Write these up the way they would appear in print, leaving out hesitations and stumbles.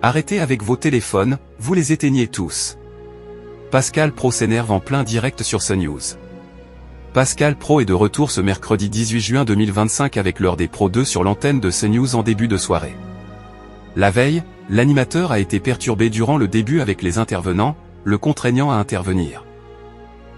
Arrêtez avec vos téléphones, vous les éteignez tous. Pascal Praud s'énerve en plein direct sur CNews. Pascal Praud est de retour ce mercredi 18 juin 2025 avec l'heure des pros 2 sur l'antenne de CNews en début de soirée. La veille, l'animateur a été perturbé durant le début avec les intervenants, le contraignant à intervenir.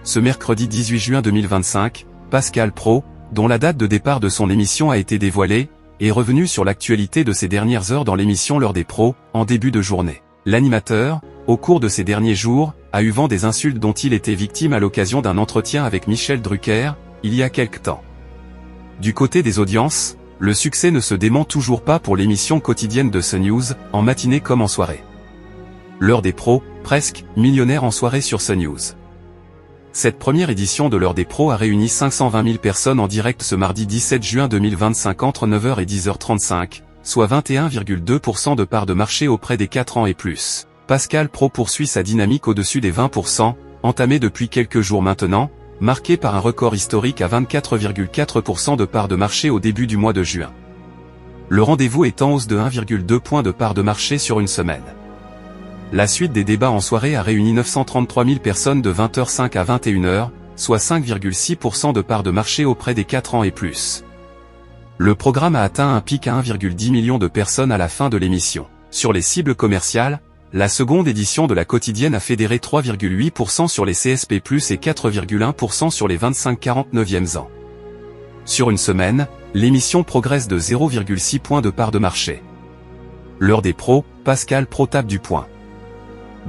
Ce mercredi 18 juin 2025, Pascal Praud, dont la date de départ de son émission a été dévoilée, est revenu sur l'actualité de ces dernières heures dans l'émission L'heure des pros, en début de journée. L'animateur, au cours de ces derniers jours, a eu vent des insultes dont il était victime à l'occasion d'un entretien avec Michel Drucker, il y a quelque temps. Du côté des audiences, le succès ne se dément toujours pas pour l'émission quotidienne de CNews, en matinée comme en soirée. L'heure des pros, presque millionnaire en soirée sur CNews. Cette première édition de l'heure des pros a réuni 520 000 personnes en direct ce mardi 17 juin 2025 entre 9h et 10h35, soit 21,2% de part de marché auprès des 4 ans et plus. Pascal Praud poursuit sa dynamique au-dessus des 20%, entamée depuis quelques jours maintenant, marquée par un record historique à 24,4% de part de marché au début du mois de juin. Le rendez-vous est en hausse de 1,2 point de part de marché sur une semaine. La suite des débats en soirée a réuni 933 000 personnes de 20h05 à 21h, soit 5,6% de part de marché auprès des 4 ans et plus. Le programme a atteint un pic à 1,10 million de personnes à la fin de l'émission. Sur les cibles commerciales, la seconde édition de la quotidienne a fédéré 3,8% sur les CSP+, et 4,1% sur les 25-49e ans. Sur une semaine, l'émission progresse de 0,6 points de part de marché. L'heure des pros, Pascal Praud tape du poing.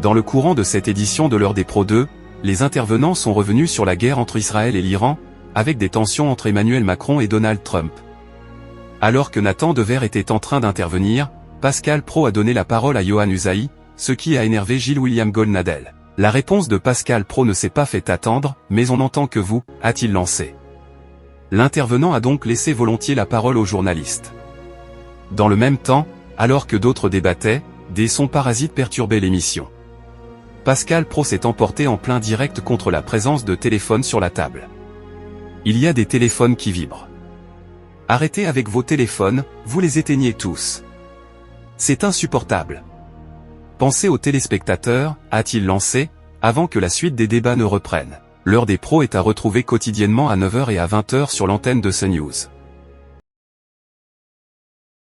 Dans le courant de cette édition de l'heure des pros 2, les intervenants sont revenus sur la guerre entre Israël et l'Iran, avec des tensions entre Emmanuel Macron et Donald Trump. Alors que Nathan Dever était en train d'intervenir, Pascal Praud a donné la parole à Yohann Usaï, ce qui a énervé Gilles-William Goldnadel. La réponse de Pascal Praud ne s'est pas fait attendre, mais on entend que vous, a-t-il lancé. L'intervenant a donc laissé volontiers la parole aux journalistes. Dans le même temps, alors que d'autres débattaient, des sons parasites perturbaient l'émission. Pascal Praud s'est emporté en plein direct contre la présence de téléphones sur la table. Il y a des téléphones qui vibrent. Arrêtez avec vos téléphones, vous les éteignez tous. C'est insupportable. Pensez aux téléspectateurs, a-t-il lancé, avant que la suite des débats ne reprenne. L'heure des pros est à retrouver quotidiennement à 9h et à 20h sur l'antenne de CNews.